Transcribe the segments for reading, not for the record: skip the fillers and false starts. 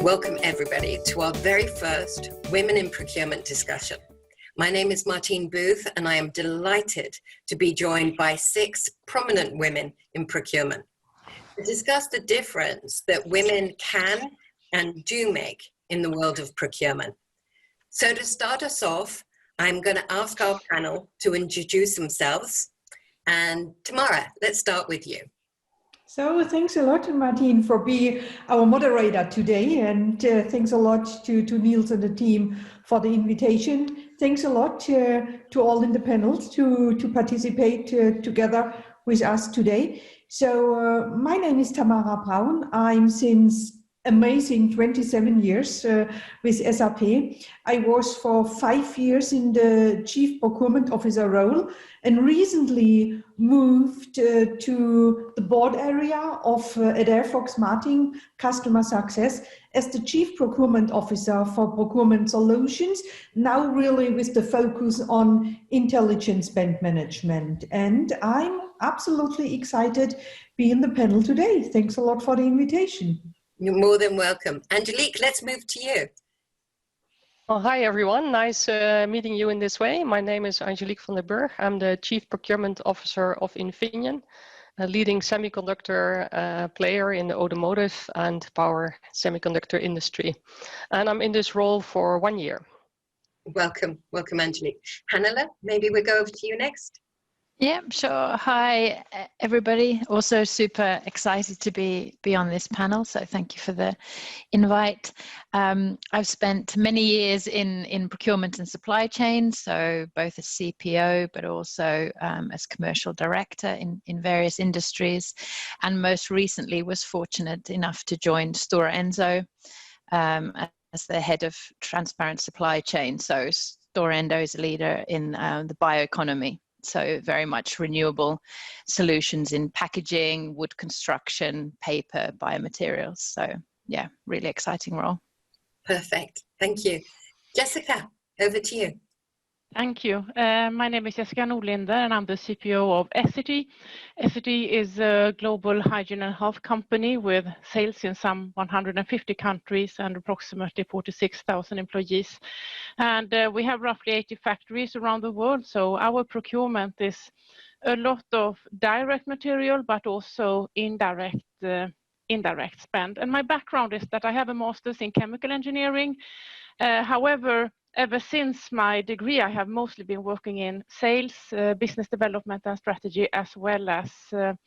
Welcome everybody to our very first Women in Procurement discussion. My name is Martine Booth and I am delighted to be joined by 6 prominent women in procurement to discuss the difference that women can and do make in the world of procurement. So to start us off, I'm going to ask our panel to introduce themselves. And Tamara, let's start with you. So thanks a lot, Martine, for being our moderator today, and thanks a lot to Niels and the team for the invitation. Thanks a lot to all in the panels to participate together with us today. So my name is Tamara Braun. I'm since amazing 27 years with SAP. I was for 5 years in the Chief Procurement Officer role and recently moved to the board area of Adair Fox Martin Customer Success as the Chief Procurement Officer for Procurement Solutions, now really with the focus on intelligent spend management. And I'm absolutely excited to be in the panel today. Thanks a lot for the invitation. You're more than welcome. Angelique, let's move to you. Well, hi, everyone. Nice meeting you in this way. My name is Angelique van der Burg. I'm the Chief Procurement Officer of Infineon, a leading semiconductor player in the automotive and power semiconductor industry. And I'm in this role for 1 year. Welcome, welcome, Angelique. Hannele, maybe we'll go over to you next. Yeah, sure. Hi, everybody. Also super excited to be on this panel. So thank you for the invite. I've spent many years in procurement and supply chain, so both as CPO, but also as commercial director in various industries. And most recently was fortunate enough to join Stora Enso as the head of transparent supply chain. So Stora Enso is a leader in the bioeconomy. So very much renewable solutions in packaging, wood construction, paper, biomaterials. So yeah, really exciting role. Perfect. Thank you. Jessica, over to you. Thank you. My name is Jessica Nordlinder and I'm the CPO of Essity. Essity is a global hygiene and health company with sales in some 150 countries and approximately 46,000 employees. And we have roughly 80 factories around the world. So our procurement is a lot of direct material, but also indirect spend. And my background is that I have a master's in chemical engineering. However, ever since my degree, I have mostly been working in sales, business development and strategy, as well as a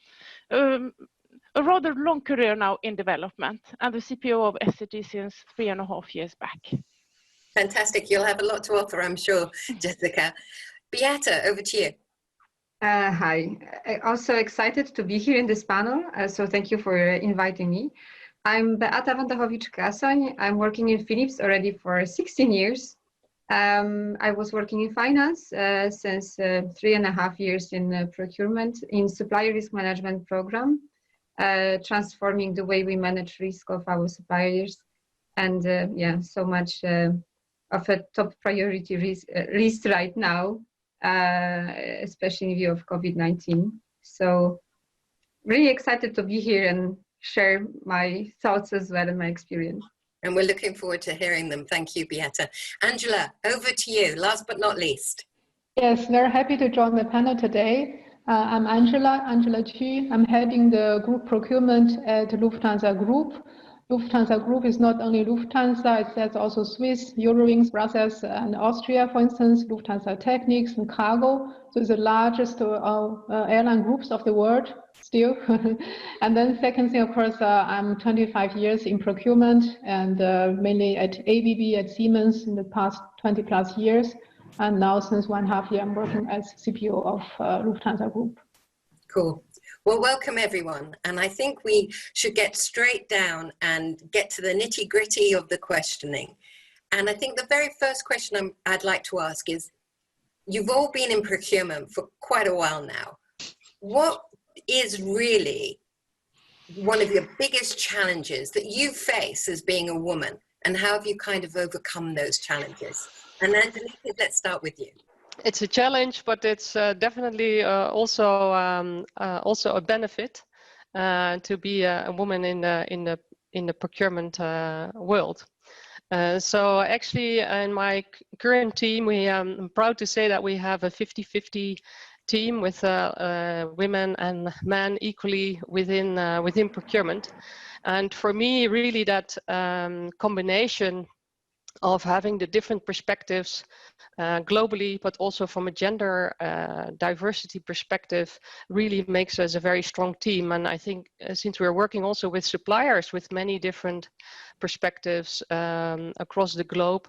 rather long career now in development. I'm the CPO of Essity since 3.5 years back. Fantastic. You'll have a lot to offer, I'm sure, Jessica. Beata, over to you. Hi. I'm also excited to be here in this panel, so thank you for inviting me. I'm Beata Wandachowicz-Krason. I'm working in Philips already for 16 years. I was working in finance since 3.5 years in procurement in supplier risk management program, transforming the way we manage risk of our suppliers, and yeah, so much of a top priority risk right now, especially in view of COVID-19. So really excited to be here and share my thoughts as well and my experience. And we're looking forward to hearing them. Thank you, Beata. Angela, over to you, last but not least. Yes, very happy to join the panel today. I'm Angela Chu. I'm heading the group procurement at Lufthansa Group. Lufthansa Group is not only Lufthansa, it's also Swiss, Eurowings, Brussels, and Austria, for instance, Lufthansa Technics and Cargo. So it's the largest airline groups of the world still. And then second thing, of course, I'm 25 years in procurement and mainly at ABB, at Siemens in the past 20 plus years. And now since 1.5 years, I'm working as CPO of Lufthansa Group. Cool. Well, welcome everyone. And I think we should get straight down and get to the nitty gritty of the questioning. And I think the very first question I'd like to ask is, you've all been in procurement for quite a while now. What is really one of your biggest challenges that you face as being a woman? And how have you kind of overcome those challenges? And Angelique, let's start with you. It's a challenge, but it's definitely also a benefit to be a woman in in the procurement world. So actually in my current team, I'm proud to say that we have a 50-50 team with women and men equally within procurement. And for me, really that combination of having the different perspectives globally, but also from a gender diversity perspective, really makes us a very strong team. And I think since we're working also with suppliers with many different perspectives across the globe,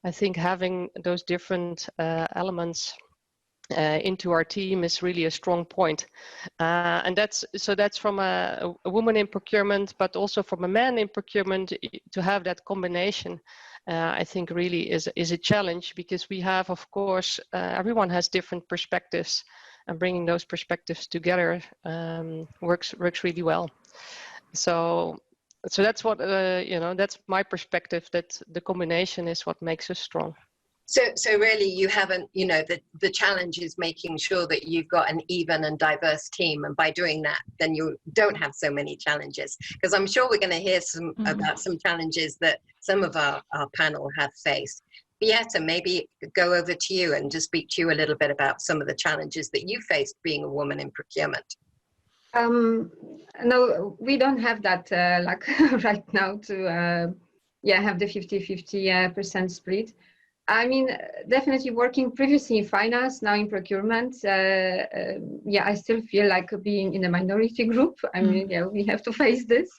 I think having those different elements into our team is really a strong point. And that's from a woman in procurement, but also from a man in procurement, to have that combination. I think really is a challenge, because we have, of course, everyone has different perspectives, and bringing those perspectives together works really well. So that's what that's my perspective. That the combination is what makes us strong. So really, you haven't, the challenge is making sure that you've got an even and diverse team, and by doing that, then you don't have so many challenges. Because I'm sure we're going to hear about some challenges that some of our panel have faced. Beata, maybe go over to you and just speak to you a little bit about some of the challenges that you faced being a woman in procurement. No, we don't have that luck right now to have the 50-50% split. I mean, definitely working previously in finance, now in procurement, I still feel like being in a minority group. I mean, we have to face this.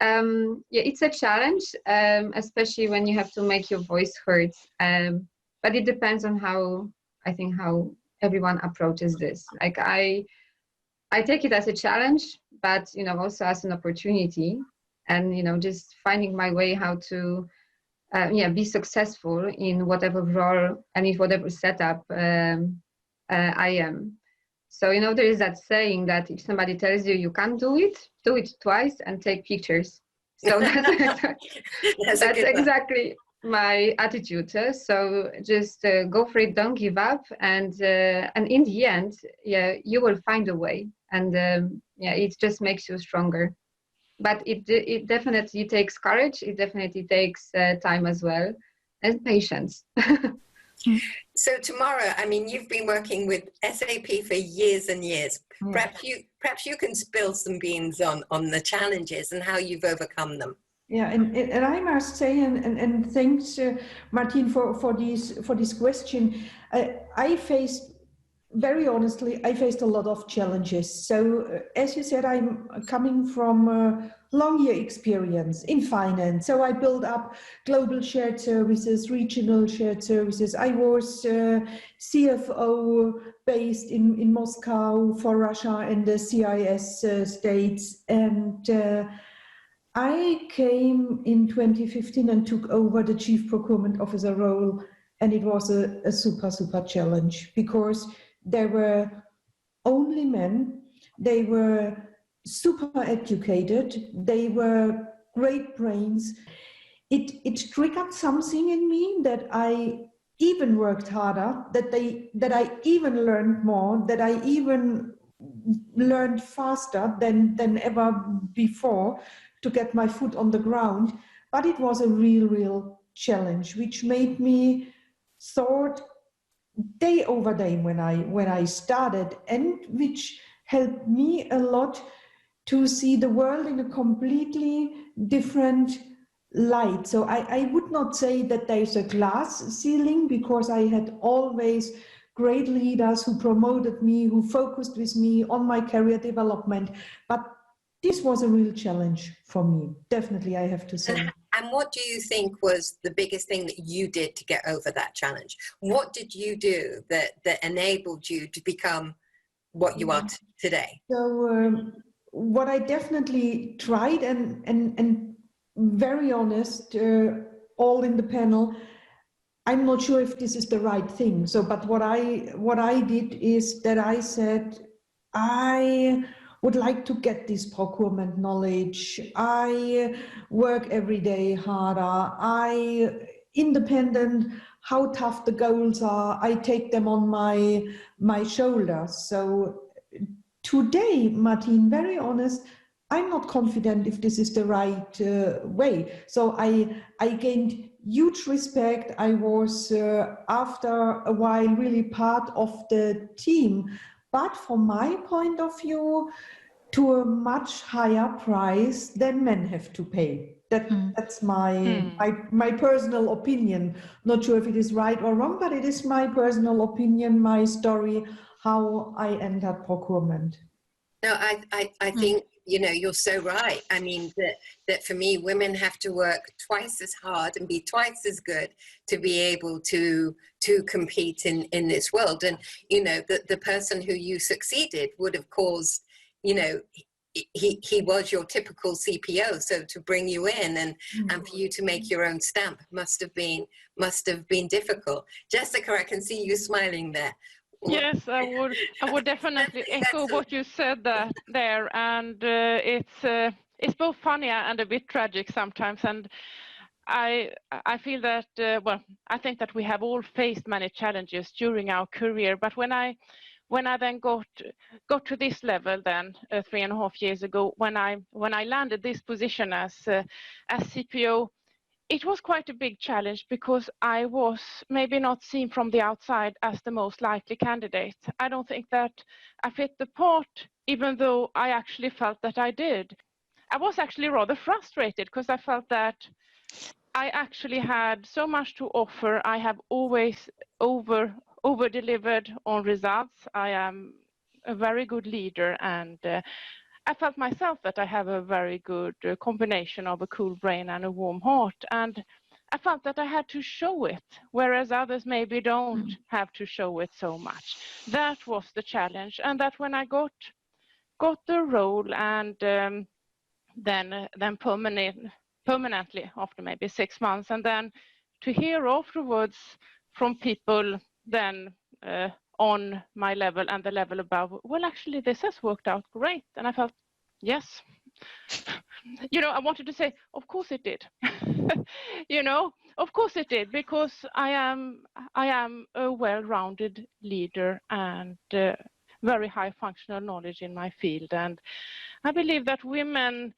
It's a challenge, especially when you have to make your voice heard. But it depends on how everyone approaches this. Like I take it as a challenge, but, also as an opportunity, and, just finding my way how to be successful in whatever role and in whatever setup I am. So, there is that saying that if somebody tells you you can't do it twice and take pictures. So that's exactly my attitude. So just go for it, don't give up. And in the end, you will find a way. And it just makes you stronger. But it definitely takes courage. It definitely takes time as well, and patience. So Tamara, I mean, you've been working with SAP for years and years. Perhaps you can spill some beans on the challenges and how you've overcome them. Yeah, and I must say, and thanks, Martin, for this question. Very honestly, I faced a lot of challenges. So as you said, I'm coming from a long year experience in finance. So I built up global shared services, regional shared services. I was CFO based in Moscow for Russia and the CIS states. And I came in 2015 and took over the Chief Procurement Officer role. And it was a super challenge, because there were only men. They were super educated. They were great brains. It triggered something in me that I even worked harder, that I even learned more, that I even learned faster than ever before to get my foot on the ground. But it was a real challenge, which made me thought day over day when I started, and which helped me a lot to see the world in a completely different light. So I would not say that there's a glass ceiling, because I had always great leaders who promoted me, who focused with me on my career development. But this was a real challenge for me, definitely, I have to say. And what do you think was the biggest thing that you did to get over that challenge? What did you do that enabled you to become what you are today? So what I definitely tried, and very honest, all in the panel, I'm not sure if this is the right thing. So, but what I did is that I said, I would like to get this procurement knowledge. I work every day harder. Independent, how tough the goals are, I take them on my shoulders. So today, Martin, very honest, I'm not confident if this is the right way. So I gained huge respect. I was, after a while, really part of the team. But from my point of view, to a much higher price than men have to pay. That's my personal opinion. Not sure if it is right or wrong, but it is my personal opinion, my story, how I entered procurement. No, I think, you know, you're so right. I mean, that for me, women have to work twice as hard and be twice as good to be able to compete in this world. And, you know, the person who you succeeded would have caused, you know, he was your typical CPO. So to bring you in and for you to make your own stamp must have been difficult. Jessica, I can see you smiling there. Yes, I would definitely echo what you said there, and it's both funny and a bit tragic sometimes. And I feel that well, I think that we have all faced many challenges during our career. But when I then got to this level, then 3.5 years ago, when I landed this position as CPO. It was quite a big challenge because I was maybe not seen from the outside as the most likely candidate. I don't think that I fit the part, even though I actually felt that I did. I was actually rather frustrated because I felt that I actually had so much to offer. I have always over-delivered on results. I am a very good leader, and I felt myself that I have a very good combination of a cool brain and a warm heart, and I felt that I had to show it, whereas others maybe don't have to show it so much. That was the challenge, and that when I got the role, and then permanently after maybe 6 months, and then to hear afterwards from people then on my level and the level above, well, actually this has worked out great. And I felt, yes, you know, I wanted to say, of course it did. You know, of course it did, because I am a well-rounded leader and very high functional knowledge in my field. And I believe that women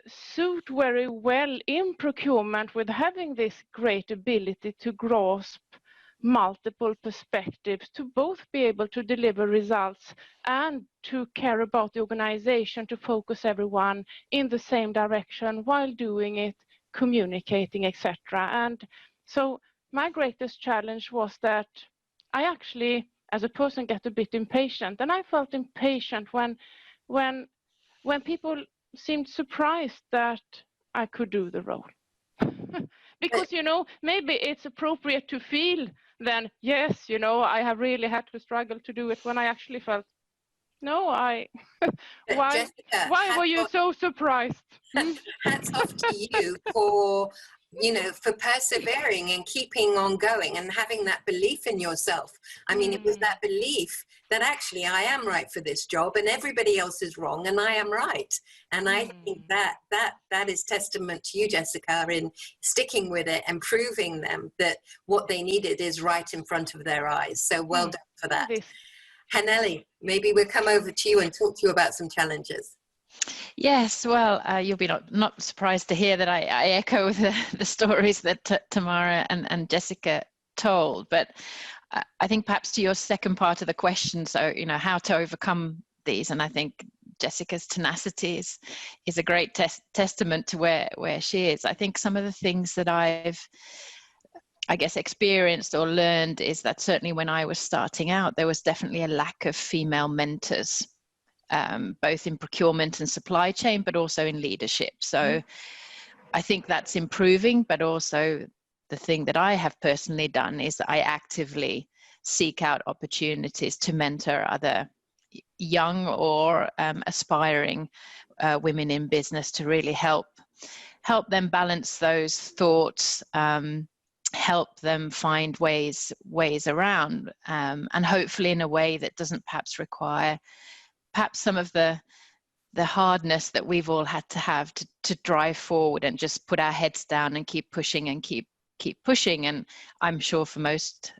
suit very well in procurement with having this great ability to grasp multiple perspectives, to both be able to deliver results and to care about the organization, to focus everyone in the same direction while doing it, communicating, etc. And so my greatest challenge was that I actually, as a person, get a bit impatient, and I felt impatient when people seemed surprised that I could do the role. Because, you know, maybe it's appropriate to feel then, yes, you know, I have really had to struggle to do it, when I actually felt, no, why were you so surprised? Hats off to you for, you know, for persevering and keeping on going and having that belief in yourself. I mean, it was that belief that actually I am right for this job and everybody else is wrong and I am right. And I think that is testament to you, Jessica, in sticking with it and proving them that what they needed is right in front of their eyes. So well done for that. Hannele, maybe we'll come over to you and talk to you about some challenges. Yes, well, you'll be not surprised to hear that I echo the stories that Tamara and Jessica told. But I think perhaps to your second part of the question, so, you know, how to overcome these, and I think Jessica's tenacity is a great testament to where she is. I think some of the things that I guess experienced or learned is that certainly when I was starting out, there was definitely a lack of female mentors. Both in procurement and supply chain, but also in leadership. So I think that's improving, but also the thing that I have personally done is that I actively seek out opportunities to mentor other young or aspiring women in business, to really help them balance those thoughts, help them find ways around, and hopefully in a way that doesn't perhaps require perhaps some of the hardness that we've all had to have to drive forward and just put our heads down and keep pushing and keep pushing. And I'm sure for most,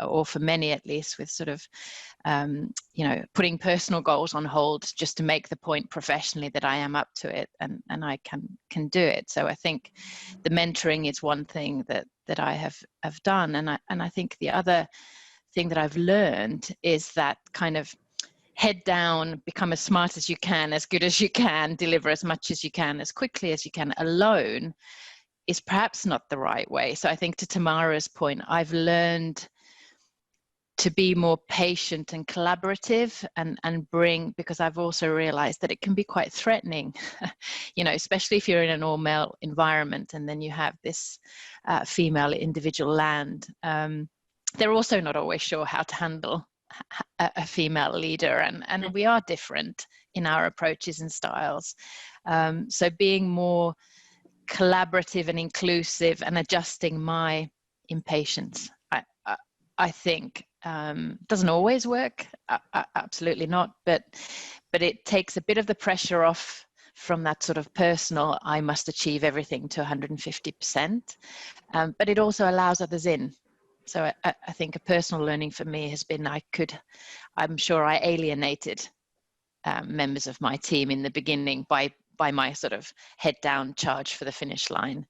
or for many at least, with sort of putting personal goals on hold just to make the point professionally that I am up to it and I can do it. So I think the mentoring is one thing that I have done, and I think the other thing that I've learned is that kind of head down, become as smart as you can, as good as you can, deliver as much as you can, as quickly as you can alone is perhaps not the right way. So I think to Tamara's point, I've learned to be more patient and collaborative and bring, because I've also realized that it can be quite threatening, especially if you're in an all-male environment and then you have this female individual land. They're also not always sure how to handle a female leader, and we are different in our approaches and styles. So being more collaborative and inclusive and adjusting my impatience, I think doesn't always work, absolutely not, but it takes a bit of the pressure off from that sort of personal, I must achieve everything to 150%, but it also allows others in. So I think a personal learning for me has been I'm sure I alienated members of my team in the beginning by my sort of head down, charge for the finish line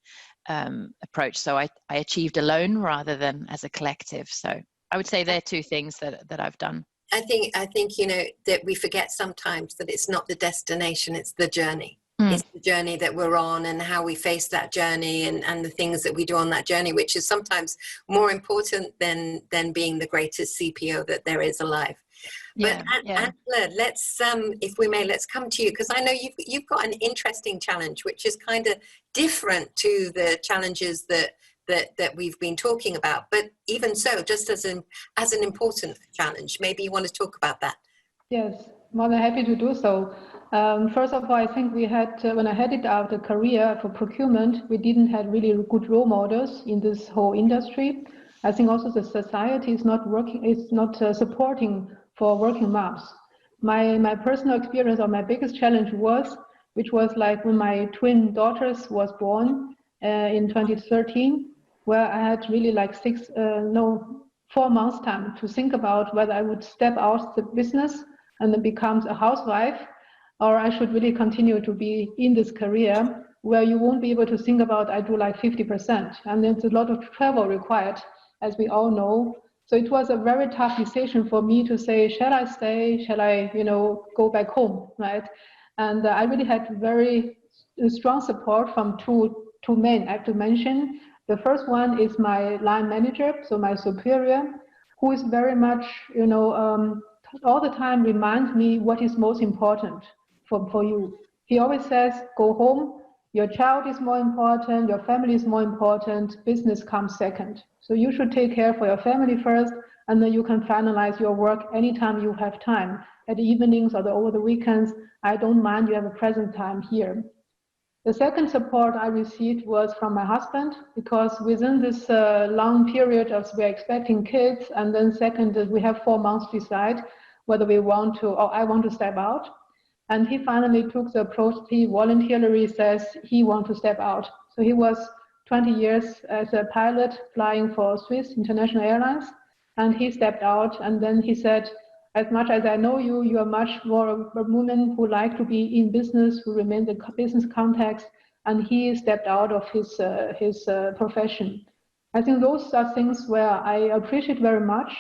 approach. So I achieved alone rather than as a collective. So I would say they're two things that I've done. I think that we forget sometimes that it's not the destination, it's the journey. It's the journey that we're on and how we face that journey and the things that we do on that journey, which is sometimes more important than being the greatest CPO that there is alive. But Angela, let's, if we may, let's come to you, because I know you've got an interesting challenge, which is kind of different to the challenges that we've been talking about. But even so, just as an important challenge, maybe you want to talk about that. Yes, more than happy to do so. First of all, I think we had, when I headed out a career for procurement, we didn't have really good role models in this whole industry. I think also the society is not supporting for working moms. My personal experience or my biggest challenge which was like when my twin daughters was born in 2013, where I had really like 4 months time to think about whether I would step out the business and then become a housewife, or I should really continue to be in this career where you won't be able to think about I do like 50%. And there's a lot of travel required, as we all know. So it was a very tough decision for me to say, shall I stay? Shall I, go back home, right? And I really had very strong support from two men I have to mention. The first one is my line manager, so my superior, who is very much, all the time reminds me what is most important for you. He always says, go home, your child is more important, your family is more important, business comes second. So you should take care for your family first, and then you can finalize your work anytime you have time. At the evenings or over the weekends, I don't mind, you have a present time here. The second support I received was from my husband, because within this long period of we're expecting kids, and then second, we have 4 months to decide whether we want to, or I want to step out. And he finally took the approach, he voluntarily says he wants to step out. So he was 20 years as a pilot flying for Swiss International Airlines, and he stepped out, and then he said, as much as I know you, you are much more a woman who like to be in business, who remains in business context, and he stepped out of his profession. I think those are things where I appreciate very much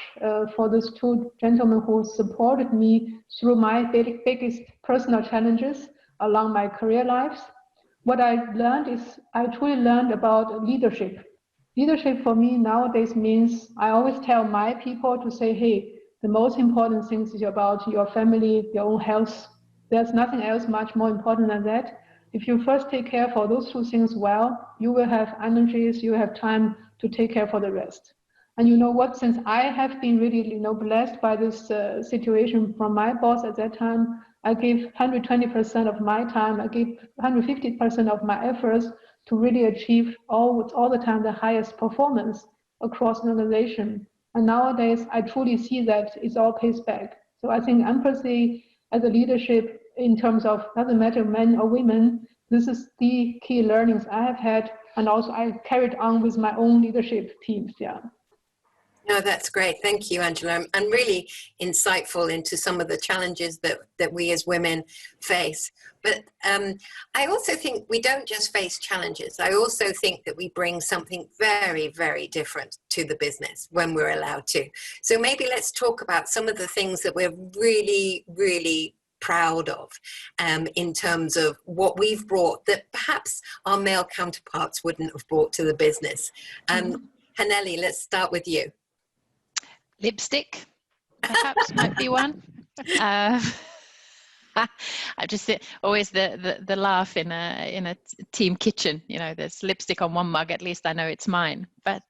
for these two gentlemen who supported me through my biggest personal challenges along my career lives. What I learned is I truly learned about leadership. Leadership for me nowadays means I always tell my people to say, hey, the most important things is about your family, your own health. There's nothing else much more important than that. If you first take care for those two things well, you will have energies, you have time to take care for the rest. And you know what, since I have been really blessed by this situation from my boss at that time, I gave 120% of my time, I gave 150% of my efforts to really achieve all the time the highest performance across the organization. And nowadays, I truly see that it all pays back. So I think empathy as a leadership in terms of, doesn't matter men or women, this is the key learnings I have had, and also I carried on with my own leadership teams, yeah. No, that's great. Thank you, Angela. And really insightful into some of the challenges that we as women face. But I also think we don't just face challenges. I also think that we bring something very, very different to the business when we're allowed to. So maybe let's talk about some of the things that we're really, really proud of in terms of what we've brought that perhaps our male counterparts wouldn't have brought to the business. Hannele, let's start with you. Lipstick, perhaps, might be one. I just always the laugh in a team kitchen. You know, there's lipstick on one mug. At least I know it's mine. But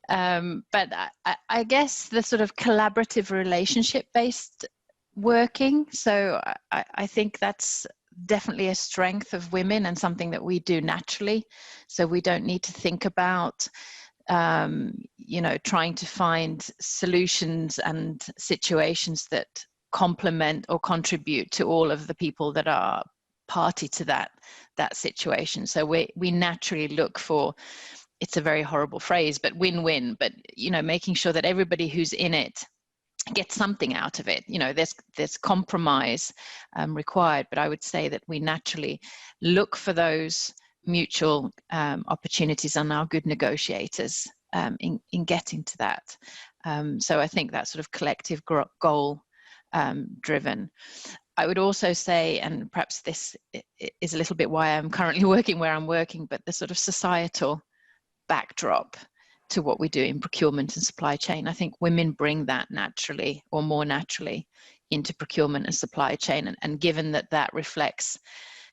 I guess the sort of collaborative relationship-based working. So I think that's definitely a strength of women and something that we do naturally. So we don't need to think about you know, trying to find solutions and situations that complement or contribute to all of the people that are party to that situation. So we naturally look for, it's a very horrible phrase, but win-win, but you know, making sure that everybody who's in it gets something out of it. You know, there's compromise required, but I would say that we naturally look for those mutual opportunities and are good negotiators in getting to that. So I think that sort of collective goal driven. I would also say, and perhaps this is a little bit why I'm currently working where I'm working, but the sort of societal backdrop to what we do in procurement and supply chain. I think women bring that naturally or more naturally into procurement and supply chain. And given that that reflects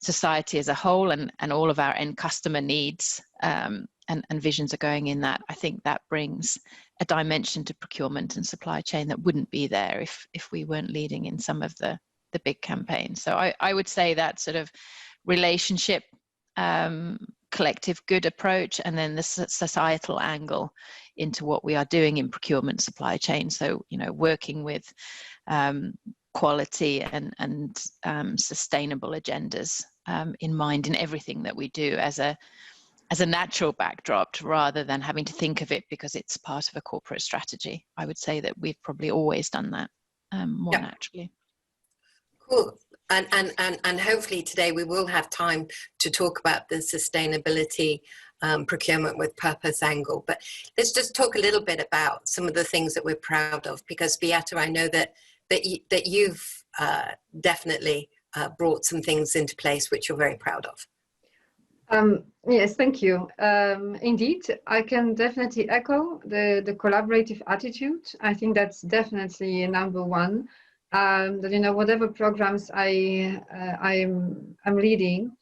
society as a whole and all of our end customer needs and visions are going in that, I think that brings a dimension to procurement and supply chain that wouldn't be there if we weren't leading in some of the big campaigns. So I would say that sort of relationship, collective good approach, and then the societal angle into what we are doing in procurement supply chain. So, you know, working with quality and sustainable agendas in mind in everything that we do as a natural backdrop, rather than having to think of it because it's part of a corporate strategy. I would say that we've probably always done that more naturally. Cool. And hopefully today we will have time to talk about the sustainability procurement with purpose angle. But let's just talk a little bit about some of the things that we're proud of, because Beata, I know that you've definitely brought some things into place which you're very proud of. Yes, thank you. Indeed, I can definitely echo the collaborative attitude. I think that's definitely number one. That, you know, whatever programs I'm leading,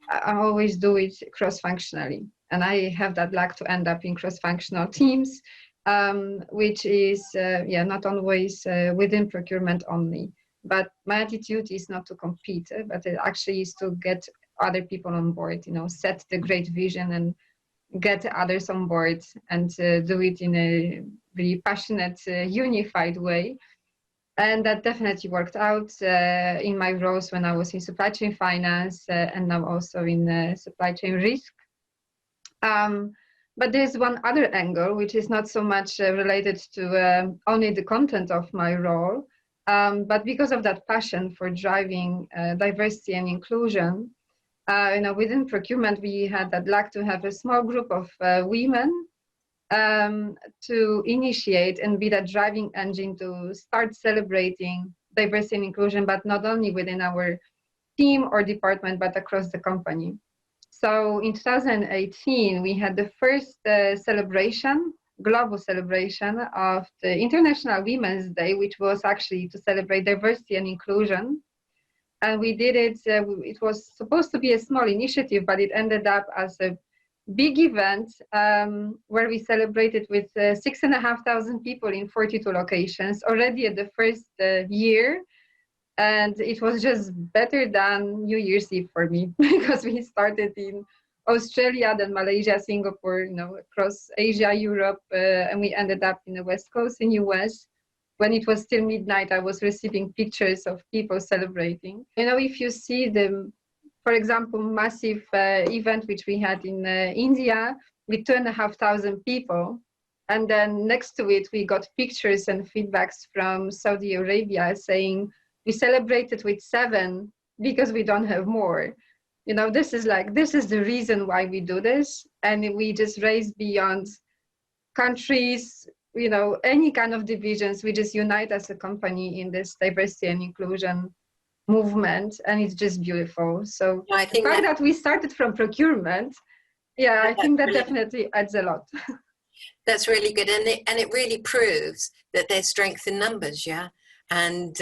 I always do it cross-functionally, and I have that luck to end up in cross-functional teams, which is not always within procurement only. But my attitude is not to compete, but it actually is to get other people on board. You know, set the great vision and get others on board, and do it in a really passionate, unified way. And that definitely worked out in my roles when I was in supply chain finance and now also in supply chain risk. But there's one other angle, which is not so much related to only the content of my role, but because of that passion for driving diversity and inclusion. You know, within procurement, we had that luck to have a small group of women to initiate and be that driving engine to start celebrating diversity and inclusion, but not only within our team or department, but across the company. So in 2018, we had the first celebration, global celebration of the International Women's Day, which was actually to celebrate diversity and inclusion. And we did it, it was supposed to be a small initiative, but it ended up as a big event where we celebrated with 6,500 people in 42 locations already at the first year. And it was just better than New Year's Eve for me, because we started in Australia, then Malaysia, Singapore, you know, across Asia, Europe, and we ended up in the West Coast in US. When it was still midnight, I was receiving pictures of people celebrating. You know, if you see the, for example, massive event which we had in India with 2,500 people, And then next to it, we got pictures and feedbacks from Saudi Arabia saying, we celebrated with 7 because we don't have more. You know, this is the reason why we do this. And we just raise beyond countries, you know, any kind of divisions. We just unite as a company in this diversity and inclusion movement, and it's just beautiful. So I think the fact that we started from procurement, yeah, I think that definitely adds a lot. That's really good, and it really proves that there's strength in numbers, yeah. And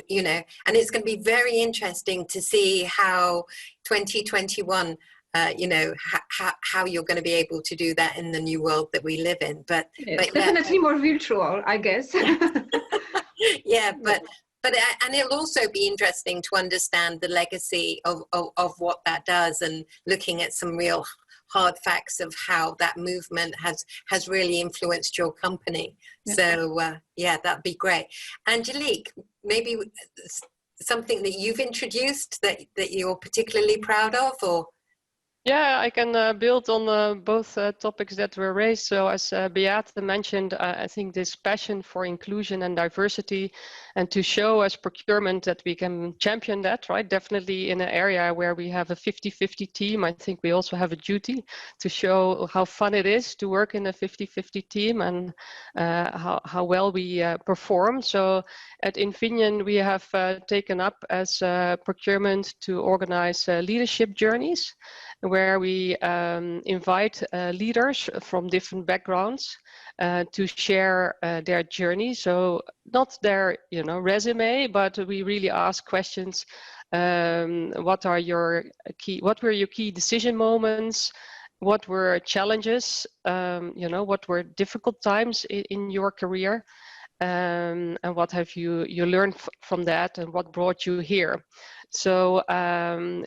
you know, and it's going to be very interesting to see how 2021, you know, how you're going to be able to do that in the new world that we live in. But definitely more virtual, I guess. Yeah, but and it'll also be interesting to understand the legacy of what that does, and looking at some real hard facts of how that movement has really influenced your company. Yeah. So yeah, that'd be great. Angelique, maybe something that you've introduced that you're particularly proud of, or? Yeah, I can build on both topics that were raised. So as Beata mentioned, I think this passion for inclusion and diversity, and to show as procurement that we can champion that, right? Definitely in an area where we have a 50-50 team, I think we also have a duty to show how fun it is to work in a 50-50 team, and how well we perform. So at Infineon, we have taken up as procurement to organize leadership journeys, where we invite leaders from different backgrounds to share their journey. So not their, you know, resume, but we really ask questions. What were your key decision moments? What were challenges? You know, what were difficult times in your career? And what have you learned from that, and what brought you here? So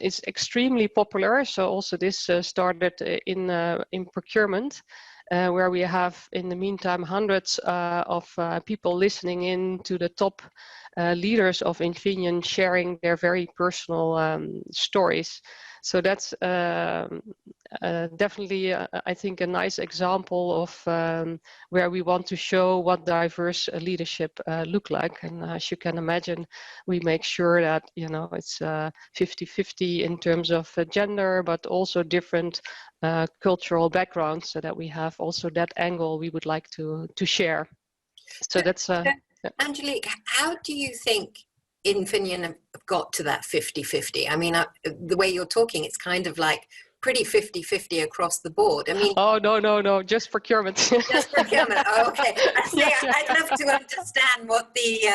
it's extremely popular. So also this started in procurement, where we have in the meantime hundreds of people listening in to the top leaders of Infineon, sharing their very personal stories. So that's definitely, I think, a nice example of where we want to show what diverse leadership look like. And as you can imagine, we make sure that, you know, it's 50-50 in terms of gender, but also different cultural backgrounds, so that we have also that angle we would like to share. So that's Angelique, how do you think Infineon have got to that 50-50? I mean, the way you're talking, it's kind of like pretty 50-50 across the board. I mean, oh no, just procurement. Just procurement. Oh, okay. I'd love to understand what the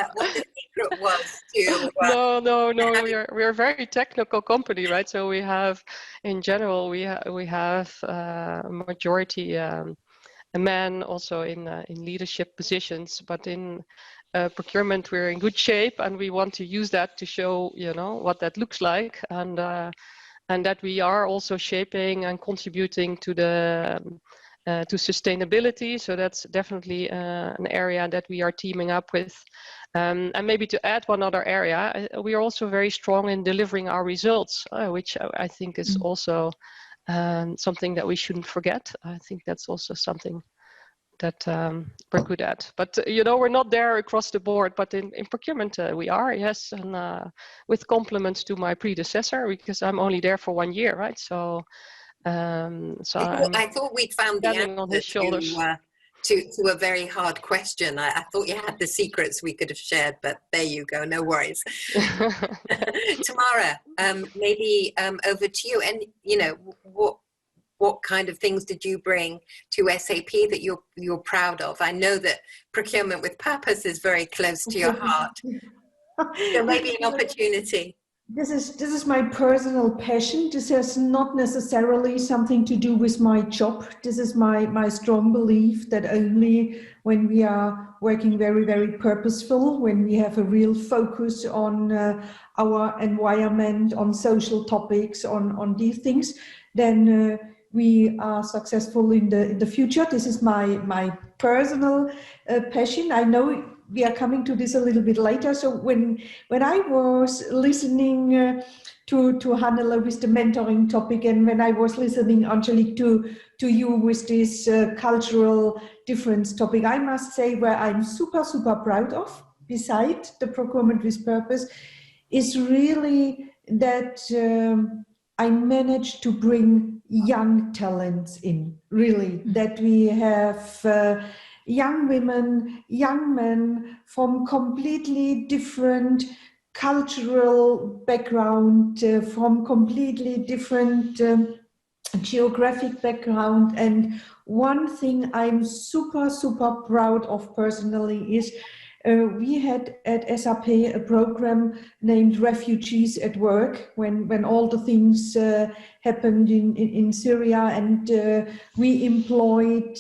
secret was to. No. We're a very technical company, right? So we have, in general, we have a majority men also in leadership positions, but in procurement we're in good shape, and we want to use that to show, you know, what that looks like, and that we are also shaping and contributing to the to sustainability. So that's definitely an area that we are teaming up with. And maybe to add one other area, we are also very strong in delivering our results, which I think is also something that we shouldn't forget. I think that's also something that we're good at. But you know, we're not there across the board, but in procurement we are, yes, and with compliments to my predecessor, because I'm only there for 1 year, right? So I thought we'd found the answer on his shoulders. To a very hard question. I thought you had the secrets we could have shared, but there you go, no worries. Tamara, maybe over to you. And you know, what kind of things did you bring to SAP that you're proud of? I know that procurement with purpose is very close to your heart. So maybe an opportunity. This is my personal passion. This has not necessarily something to do with my job. This is my strong belief that only when we are working very, very purposeful, when we have a real focus on our environment, on social topics, on these things, then we are successful in the future. This is my personal passion. I know we are coming to this a little bit later. So when I was listening to Hannele with the mentoring topic, and when I was listening, Angelique, to you with this cultural difference topic, I must say where I'm super, super proud of, beside the procurement with purpose, is really that I managed to bring young talents in, really, that we have young women, young men from completely different cultural background, from completely different geographic background. And one thing I'm super, super proud of personally is we had at SAP a program named Refugees at Work when all the things happened in Syria, and we employed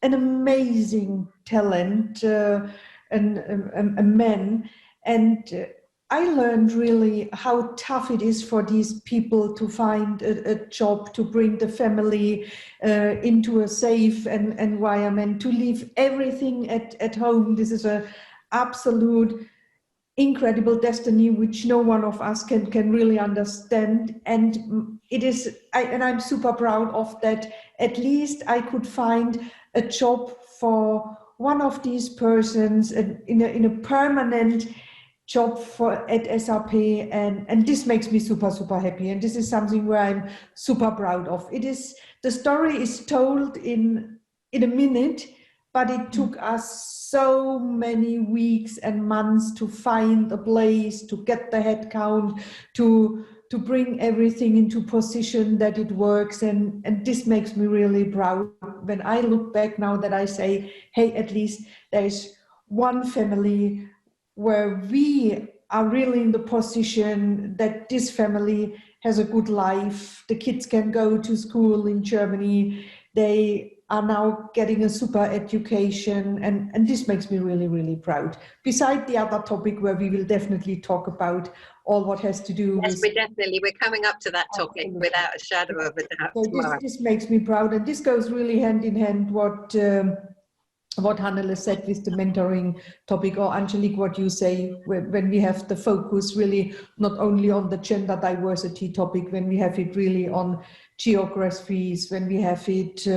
an amazing talent, a man, and I learned really how tough it is for these people to find a job, to bring the family into a safe environment, to leave everything at home. This is an absolute incredible destiny which no one of us can really understand, and it is and I'm super proud of that. At least I could find a job for one of these persons in a permanent job at SAP, and this makes me super, super happy, and this is something where I'm super proud of. It is, the story is told in a minute, but it took us so many weeks and months to find a place, to get the headcount, to bring everything into position that it works, and this makes me really proud. When I look back now, that I say, hey, at least there's one family where we are really in the position that this family has a good life. The kids can go to school in Germany. They are now getting a super education, and this makes me really, really proud. Beside the other topic where we will definitely talk about all what has to do with... We're coming up to that topic without a shadow of a doubt. So this makes me proud, and this goes really hand in hand what Hannele said with the mentoring topic, or Angelique, what you say, when we have the focus really not only on the gender diversity topic, when we have it really on geographies, when we have it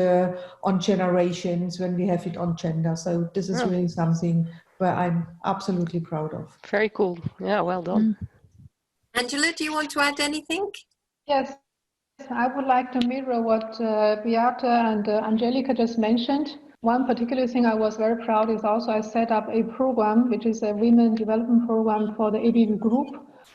on generations, when we have it on gender. So this is really something where I'm absolutely proud of. Very cool. Yeah, well done. Angela, do you want to add anything? Yes, I would like to mirror what Beata and Angelique just mentioned. One particular thing I was very proud is also I set up a program, which is a women development program for the ABB group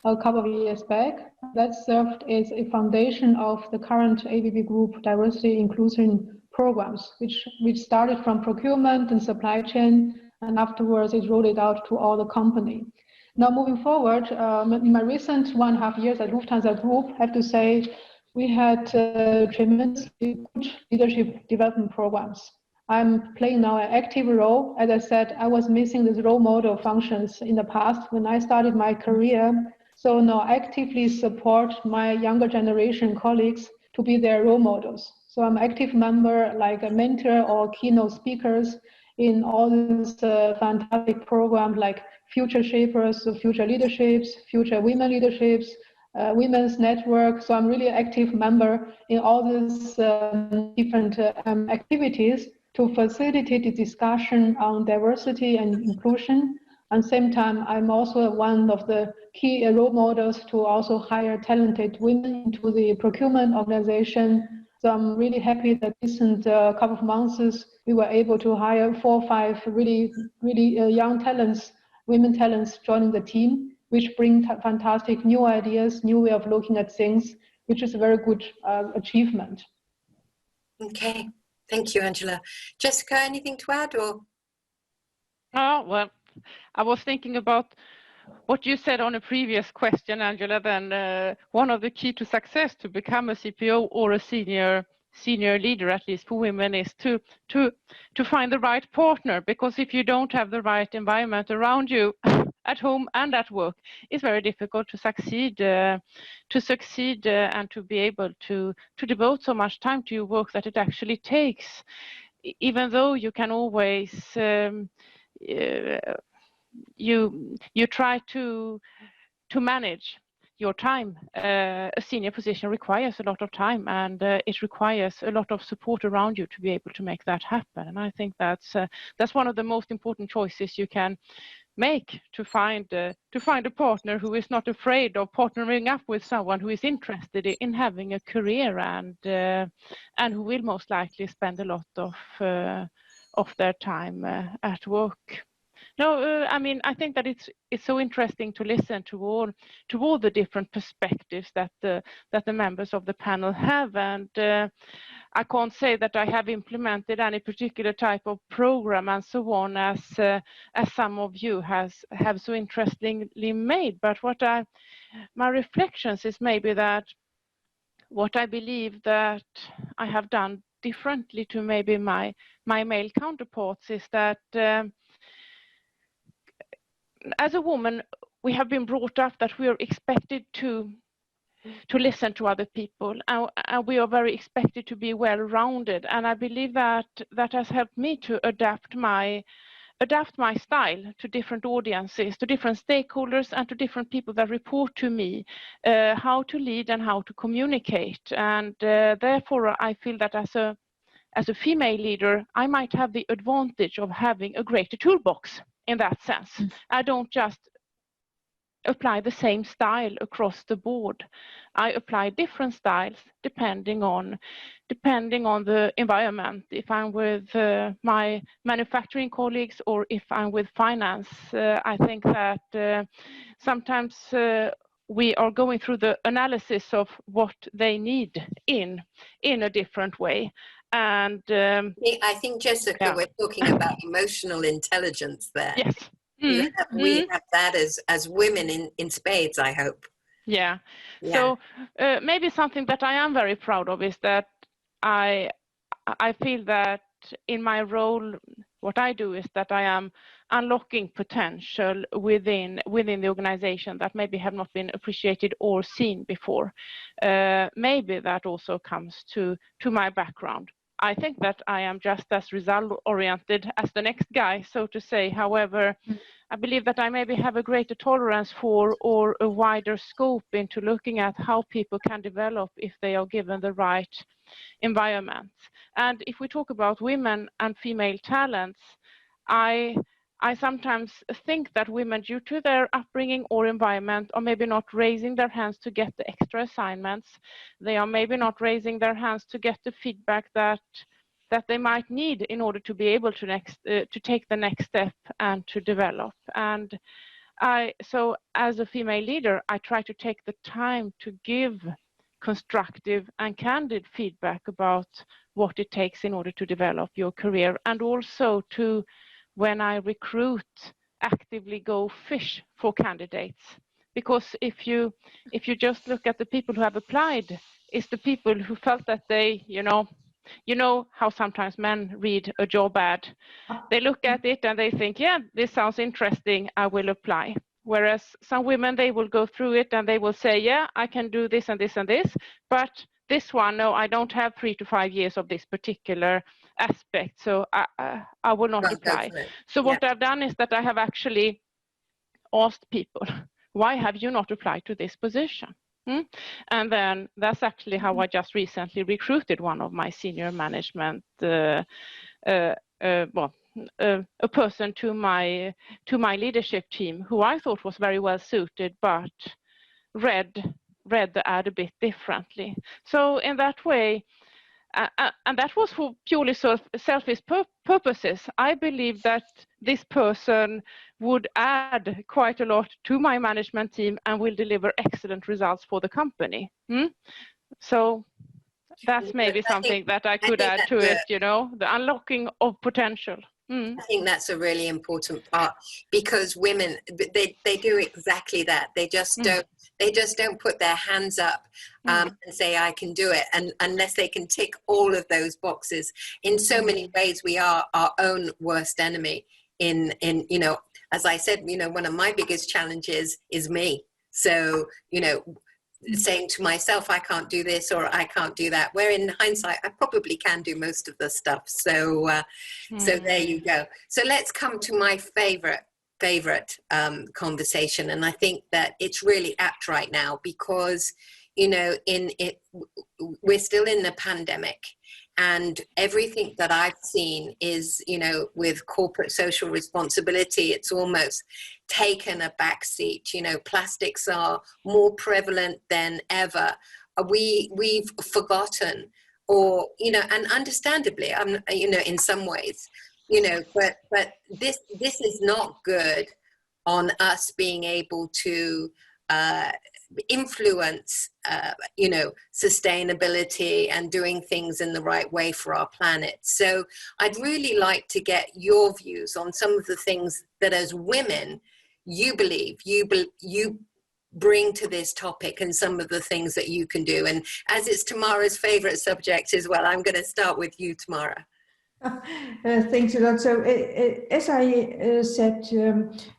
a couple of years back. That served as a foundation of the current ABB group diversity inclusion programs, which started from procurement and supply chain, and afterwards it rolled it out to all the company. Now moving forward, in my recent 1.5 years at Lufthansa Group, I have to say we had tremendously good leadership development programs. I'm playing now an active role. As I said, I was missing this role model functions in the past when I started my career. So now I actively support my younger generation colleagues to be their role models. So I'm an active member, like a mentor or keynote speakers in all these fantastic programs like Future Shapers, so Future Leaderships, Future Women Leaderships, Women's Network. So I'm really an active member in all these different activities to facilitate the discussion on diversity and inclusion. At the same time, I'm also one of the key role models to also hire talented women into the procurement organization. So I'm really happy that recent couple of months, we were able to hire 4 or 5 really young talents, women talents joining the team, which bring fantastic new ideas, new way of looking at things, which is a very good achievement. Okay. Thank you, Angela. Jessica, anything to add? Or? Oh, well, I was thinking about what you said on a previous question, Angela, then one of the key to success to become a CPO or a senior leader, at least for women, is to find the right partner, because if you don't have the right environment around you at home and at work, it's very difficult to succeed and to be able to devote so much time to your work that it actually takes, even though you can always you try to manage your time. A senior position requires a lot of time, and it requires a lot of support around you to be able to make that happen. And I think that's one of the most important choices you can make, to find a partner who is not afraid of partnering up with someone who is interested in having a career, and who will most likely spend a lot of their time at work. No, I mean, I think that it's so interesting to listen to all the different perspectives that the members of the panel have, and I can't say that I have implemented any particular type of program and so on, as some of you have so interestingly made. But my reflections is maybe that what I believe that I have done differently to maybe my male counterparts is that as a woman, we have been brought up that we are expected to listen to other people, and we are very expected to be well-rounded. And I believe that has helped me to adapt my style to different audiences, to different stakeholders, and to different people that report to me, how to lead and how to communicate. And therefore, I feel that as a female leader, I might have the advantage of having a greater toolbox in that sense. I don't just apply the same style across the board. I apply different styles depending on the environment. If I'm with my manufacturing colleagues, or if I'm with finance, I think that sometimes we are going through the analysis of what they need in a different way. And I think, Jessica, we're talking about emotional intelligence there. Yes. We have that as women in spades, I hope. Yeah. So maybe something that I am very proud of is that I feel that in my role, what I do is that I am unlocking potential within the organization that maybe have not been appreciated or seen before. Maybe that also comes to my background. I think that I am just as result-oriented as the next guy, so to say. However, I believe that I maybe have a greater tolerance for, or a wider scope into looking at how people can develop if they are given the right environment. And if we talk about women and female talents, I sometimes think that women, due to their upbringing or environment, are maybe not raising their hands to get the extra assignments. They are maybe not raising their hands to get the feedback that they might need in order to be able to take the next step and to develop. And so as a female leader, I try to take the time to give constructive and candid feedback about what it takes in order to develop your career, and also to, when I recruit, actively go fish for candidates. Because if you just look at the people who have applied, it's the people who felt that they, you know how sometimes men read a job ad. They look at it and they think, yeah, this sounds interesting, I will apply. Whereas some women, they will go through it and they will say, yeah, I can do this and this and this, but this one, no, I don't have 3 to 5 years of this particular aspect, so I will not apply. So what I've done is that I have actually asked people, why have you not applied to this position? And then that's actually how I just recently recruited one of my senior management, a person to my leadership team, who I thought was very well suited, but read the ad a bit differently. So in that way, and that was for purely selfish purposes. I believe that this person would add quite a lot to my management team and will deliver excellent results for the company. So that's maybe something that I could add to it, the unlocking of potential. I think that's a really important part, because women, they do exactly that. They just don't put their hands up and say, I can do it, and unless they can tick all of those boxes. In so many ways, we are our own worst enemy. In as I said, one of my biggest challenges is me. So saying to myself, I can't do this or I can't do that, where in hindsight, I probably can do most of the stuff. So, so there you go. So let's come to my favorite conversation. And I think that it's really apt right now because, you know, we're still in the pandemic. And everything that I've seen is, you know, with corporate social responsibility, it's almost taken a backseat. You know, plastics are more prevalent than ever. We've forgotten, or, you know, and understandably, you know, in some ways, you know, but this is not good on us being able to influence, you know, sustainability and doing things in the right way for our planet. So I'd really like to get your views on some of the things that as women, you believe you bring to this topic and some of the things that you can do. And as it's Tamara's favorite subject as well, I'm going to start with you, Tamara. Thanks a lot. So as I said,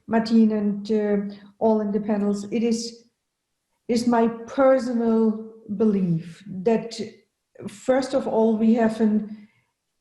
Martine and all in the panels, it is my personal belief that first of all, we have an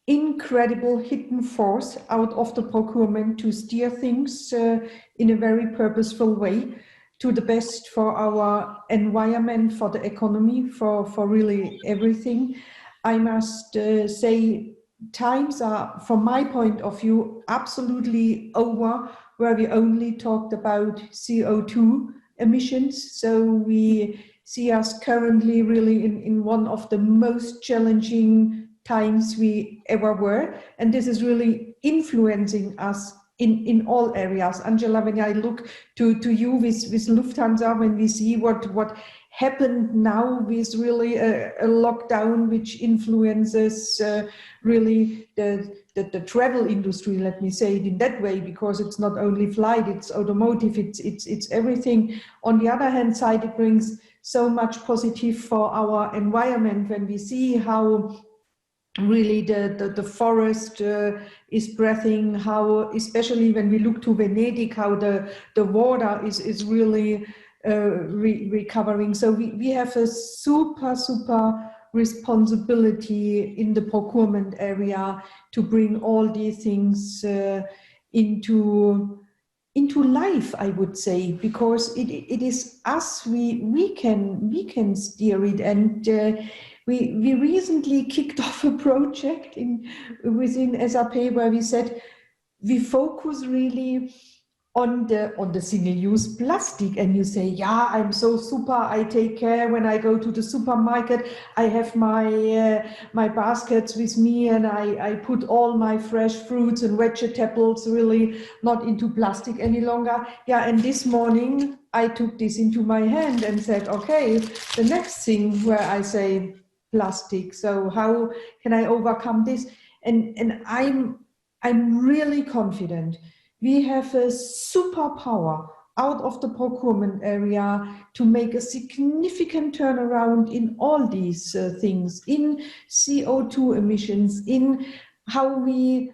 incredible hidden force out of the procurement to steer things in a very purposeful way to the best for our environment, for the economy, for really everything. I must say times are, from my point of view, absolutely over where we only talked about CO2 emissions. So we see us currently really in one of the most challenging times we ever were. And this is really influencing us in all areas. Angela, when I look to you with Lufthansa, when we see what happened now with really a lockdown which influences really the travel industry, let me say it in that way, because it's not only flight, it's automotive, it's everything. On the other hand side, it brings so much positive for our environment when we see how really the forest is breathing, how, especially when we look to Venedig, how the water is really recovering. So we have a super responsibility in the procurement area to bring all these things into life, I would say, because it is us, we can steer it. And we recently kicked off a project within SAP where we said we focus really on the single-use plastic, and you say, yeah, I'm so super, I take care when I go to the supermarket, I have my baskets with me, and I put all my fresh fruits and vegetables really not into plastic any longer. Yeah, and this morning I took this into my hand and said, okay, the next thing where I say plastic, so how can I overcome this? And I'm really confident we have a superpower out of the procurement area to make a significant turnaround in all these things, in CO2 emissions, in how we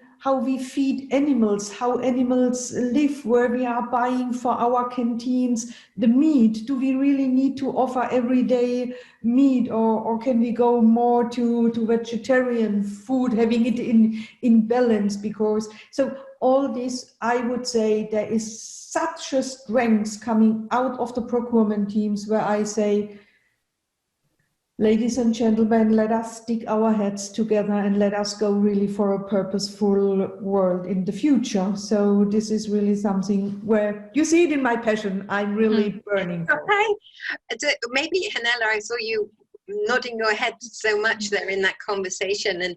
feed animals, how animals live, where we are buying for our canteens the meat. Do we really need to offer everyday meat, or can we go more to vegetarian food, having it in balance? Because so all this, I would say there is such a strength coming out of the procurement teams where I say, ladies and gentlemen, let us stick our heads together and let us go really for a purposeful world in the future. So this is really something where you see it in my passion. I'm really burning for. Okay. Maybe, Hannele, I saw you nodding your head so much there in that conversation. And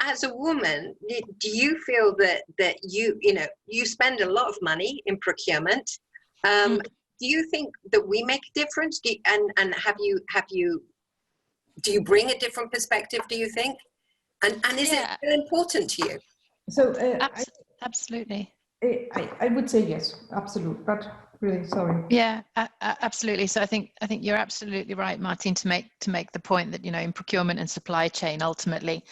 as a woman, do you feel that you spend a lot of money in procurement? Do you think that we make a difference? And do you bring a different perspective, do you think? And is it still important to you? So absolutely. I would say yes, absolutely, but really sorry. Yeah, absolutely. So I think you're absolutely right, Martine, to make the point that, in procurement and supply chain, ultimately,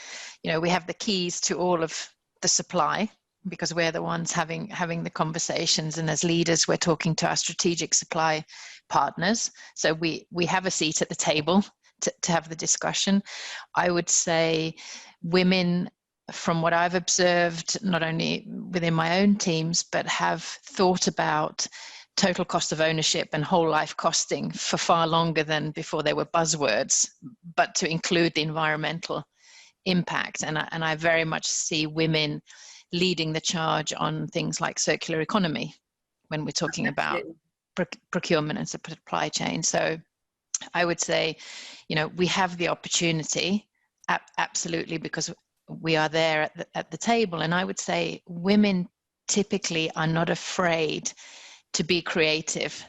we have the keys to all of the supply, because we're the ones having the conversations, and as leaders we're talking to our strategic supply partners, so we have a seat at the table to have the discussion. I would say women, from what I've observed, not only within my own teams, but have thought about total cost of ownership and whole life costing for far longer than before they were buzzwords, but to include the environmental impact. And I very much see women leading the charge on things like circular economy when we're talking about procurement and supply chain. So I would say, we have the opportunity, absolutely, because we are there at the table. And I would say women typically are not afraid to be creative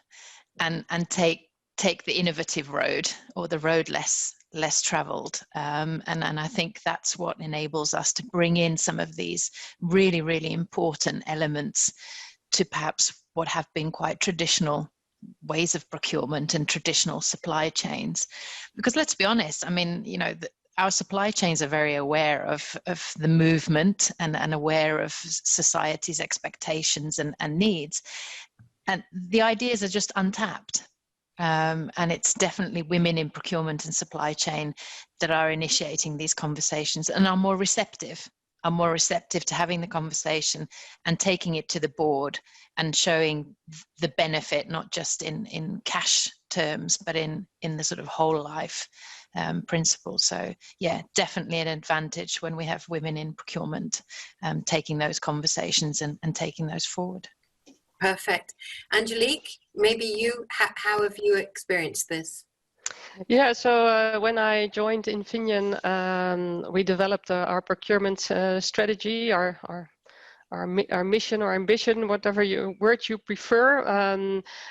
and take the innovative road, or the road less traveled. And I think that's what enables us to bring in some of these really, really important elements to perhaps what have been quite traditional ways of procurement and traditional supply chains. Because let's be honest, I mean, our supply chains are very aware of the movement and aware of society's expectations and needs. And the ideas are just untapped. And it's definitely women in procurement and supply chain that are initiating these conversations and are more receptive to having the conversation and taking it to the board and showing the benefit, not just in cash terms, but in the sort of whole life principle. So yeah, definitely an advantage when we have women in procurement taking those conversations and taking those forward. Perfect. Angelique, maybe you, how have you experienced this? Yeah, so when I joined Infineon, we developed our procurement strategy, our mission or ambition, whatever word you prefer.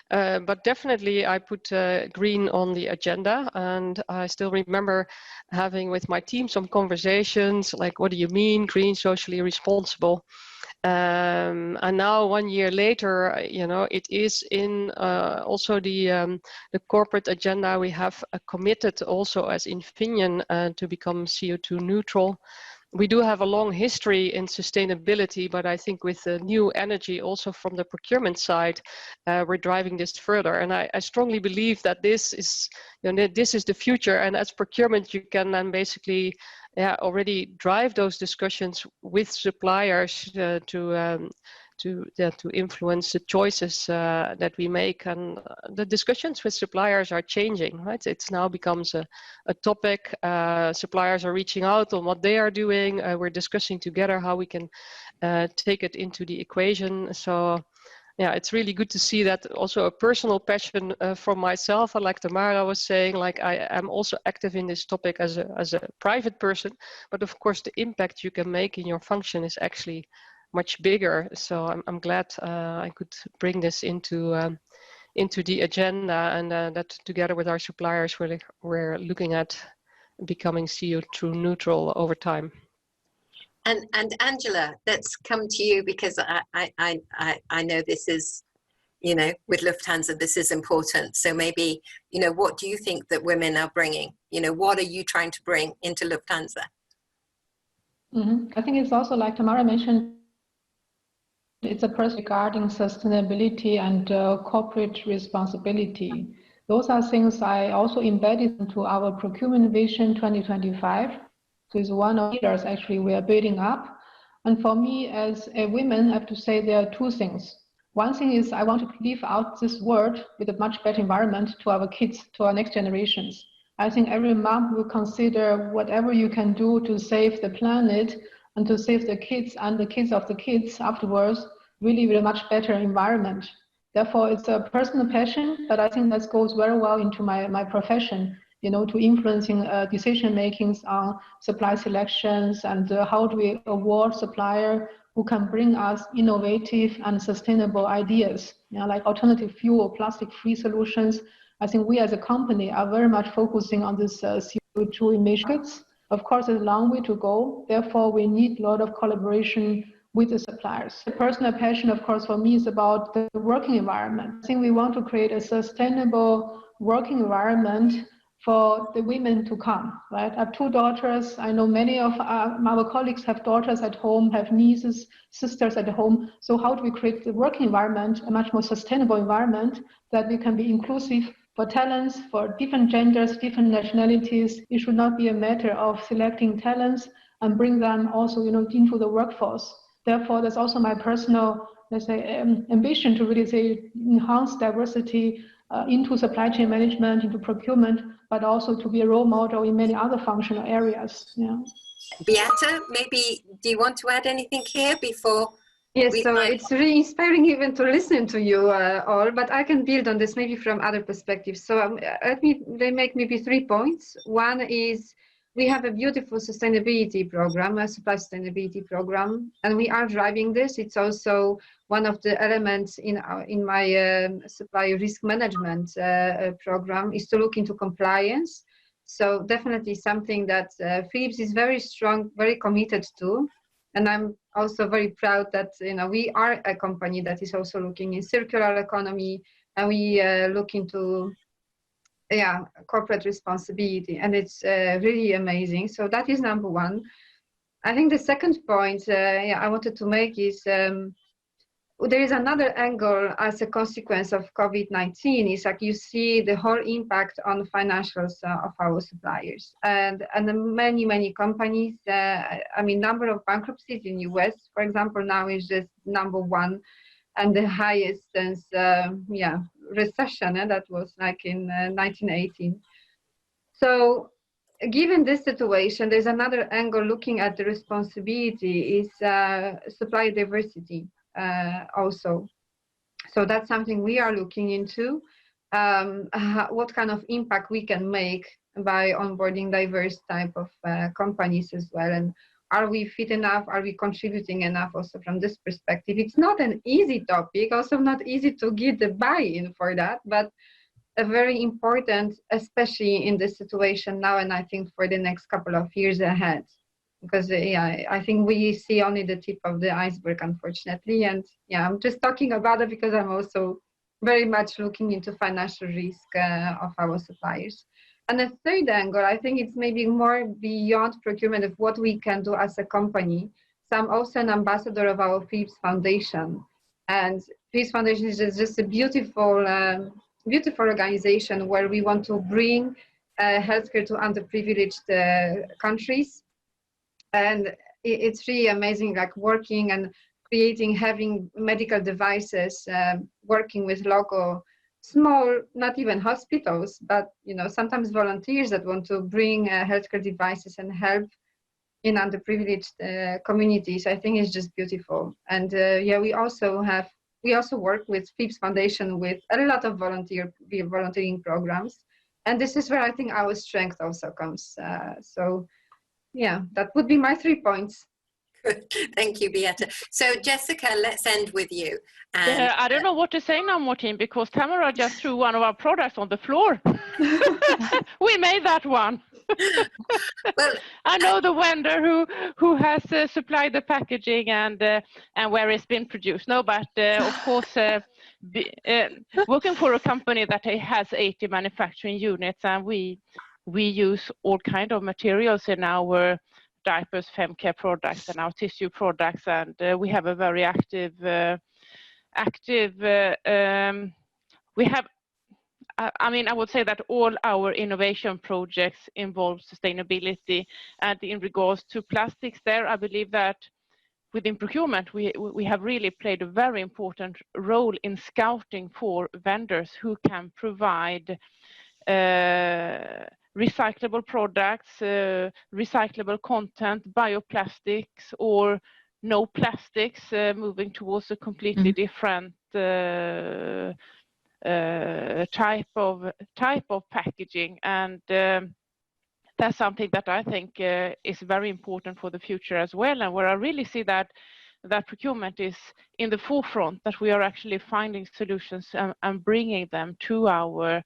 But definitely I put green on the agenda, and I still remember having with my team some conversations like, what do you mean green, socially responsible? And now 1 year later, it is in also the corporate agenda. We have committed also as Infineon to become CO2 neutral. We do have a long history in sustainability, but I think with the new energy also from the procurement side, we're driving this further. And I strongly believe that this is, this is the future. And as procurement, you can then basically already drive those discussions with suppliers to influence the choices that we make. And the discussions with suppliers are changing, right? It's now becomes a topic. Suppliers are reaching out on what they are doing. We're discussing together how we can take it into the equation. So yeah, it's really good to see that. Also a personal passion from myself, like Tamara was saying, like I am also active in this topic as a private person, but of course the impact you can make in your function is actually much bigger. So I'm glad I could bring this into the agenda, and that together with our suppliers, we're looking at becoming CO2 neutral over time. And Angela, let's come to you, because I know this is, with Lufthansa, this is important. So maybe, what do you think that women are bringing? What are you trying to bring into Lufthansa? I think it's also, like Tamara mentioned, it's a process regarding sustainability and corporate responsibility. Those are things I also embedded into our procurement vision 2025. So it's one of the leaders actually we are building up. And for me as a woman, I have to say there are two things. One thing is I want to live out this world with a much better environment to our kids, to our next generations. I think every mom will consider whatever you can do to save the planet and to save the kids and the kids of the kids afterwards, really with a much better environment. Therefore, it's a personal passion, but I think that goes very well into my profession, to influencing decision makings on supply selections and how do we award supplier who can bring us innovative and sustainable ideas, like alternative fuel, plastic-free solutions. I think we as a company are very much focusing on this CO2 emissions. Of course, there's a long way to go. Therefore, we need a lot of collaboration with the suppliers. The personal passion, of course, for me is about the working environment. I think we want to create a sustainable working environment for the women to come, right? I have 2 daughters. I know many of our colleagues have daughters at home, have nieces, sisters at home. So how do we create the working environment, a much more sustainable environment that we can be inclusive for talents, for different genders, different nationalities? It should not be a matter of selecting talents and bring them also, into the workforce. Therefore, that's also my personal, let's say, ambition to really say enhance diversity into supply chain management, into procurement, but also to be a role model in many other functional areas. Yeah. Beata, maybe do you want to add anything here before? Yes, so it's really inspiring even to listen to you all, but I can build on this maybe from other perspectives. So let me make maybe 3 points. One is we have a beautiful sustainability program, a supply sustainability program, and we are driving this. It's also one of the elements in my supply risk management program is to look into compliance. So definitely something that Philips is very strong, very committed to. And I'm also very proud that we are a company that is also looking in circular economy, and we look into corporate responsibility, and it's really amazing. So that is number one. I think the second point I wanted to make is there is another angle as a consequence of COVID-19 is like you see the whole impact on financials of our suppliers and many companies. I mean, number of bankruptcies in US, for example, now is just number 1 and the highest since recession, and that was like in 1918. So given this situation, there's another angle looking at the responsibility is supply diversity. Also, so that's something we are looking into, what kind of impact we can make by onboarding diverse type of companies as well, and are we fit enough, are we contributing enough also from this perspective. It's not an easy topic, also not easy to get the buy-in for that, but a very important, especially in this situation now, and I think for the next couple of years ahead. Because I think we see only the tip of the iceberg, unfortunately. And I'm just talking about it because I'm also very much looking into financial risk of our suppliers. And the third angle, I think it's maybe more beyond procurement of what we can do as a company. So I'm also an ambassador of our Philips Foundation. And Philips Foundation is just a beautiful, beautiful organization where we want to bring healthcare to underprivileged countries. And it's really amazing, like working and creating, having medical devices, working with local, small, not even hospitals, but sometimes volunteers that want to bring healthcare devices and help in underprivileged communities. I think it's just beautiful. And we also work with Philips Foundation with a lot of volunteering programs, and this is where I think our strength also comes. That would be my 3 points. Good. Thank you, Beata. So Jessica, let's end with you. And I don't know what to say now, Martin, because Tamara just threw one of our products on the floor. We made that one. well, I know the vendor who has supplied the packaging and where it's been produced. No, but of course, working for a company that has 80 manufacturing units, and we use all kind of materials in our diapers, femcare products, and our tissue products, and we have a very active. We have. I mean, I would say that all our innovation projects involve sustainability, and in regards to plastics, there I believe that within procurement we have really played a very important role in scouting for vendors who can provide recyclable products, recyclable content, bioplastics, or no plastics, moving towards a completely different type of packaging, and that's something that I think is very important for the future as well, and where I really see that procurement is in the forefront, that we are actually finding solutions and bringing them to our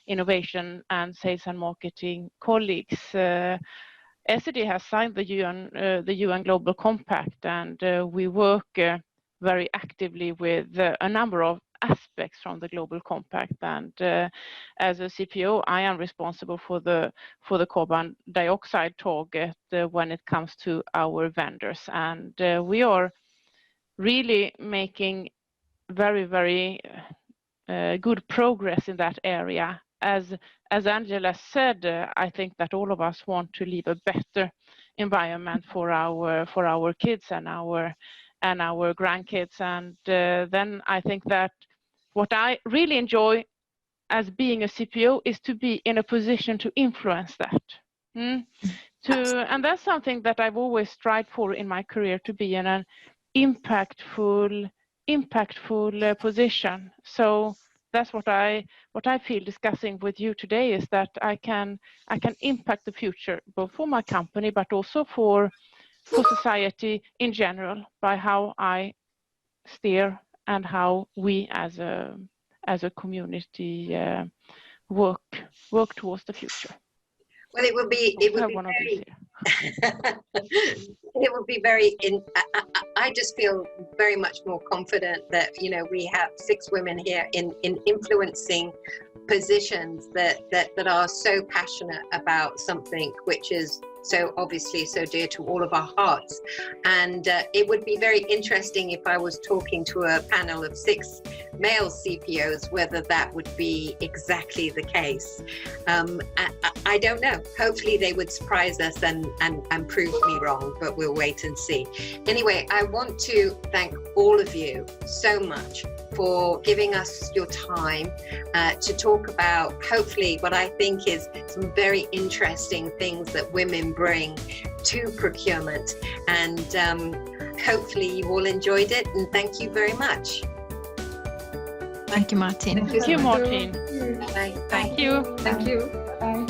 innovation and sales and marketing colleagues. SED has signed the UN Global Compact, and we work very actively with a number of aspects from the Global Compact. And as a CPO, I am responsible for the carbon dioxide target when it comes to our vendors. And we are really making very, very good progress in that area. As Angela said, I think that all of us want to leave a better environment for our kids and our grandkids. And then I think that what I really enjoy as being a CPO is to be in a position to influence that. And that's something that I've always strived for in my career, to be in an impactful position. So that's what I feel discussing with you today, is that I can impact the future, both for my company but also for society in general, by how I steer and how we as a community work towards the future. Well, it would be very I just feel very much more confident that, you know, we have 6 women here in influencing positions that are so passionate about something which is so obviously so dear to all of our hearts. And it would be very interesting if I was talking to a panel of 6 male CPOs, whether that would be exactly the case. I don't know. Hopefully they would surprise us and prove me wrong, but we'll wait and see. Anyway, I want to thank all of you so much for giving us your time to talk about, hopefully, what I think is some very interesting things that women bring to procurement. And hopefully you all enjoyed it, and thank you very much. Thank you, Martin. Thank you, Martin. Bye. Thank you. Thank you. Bye.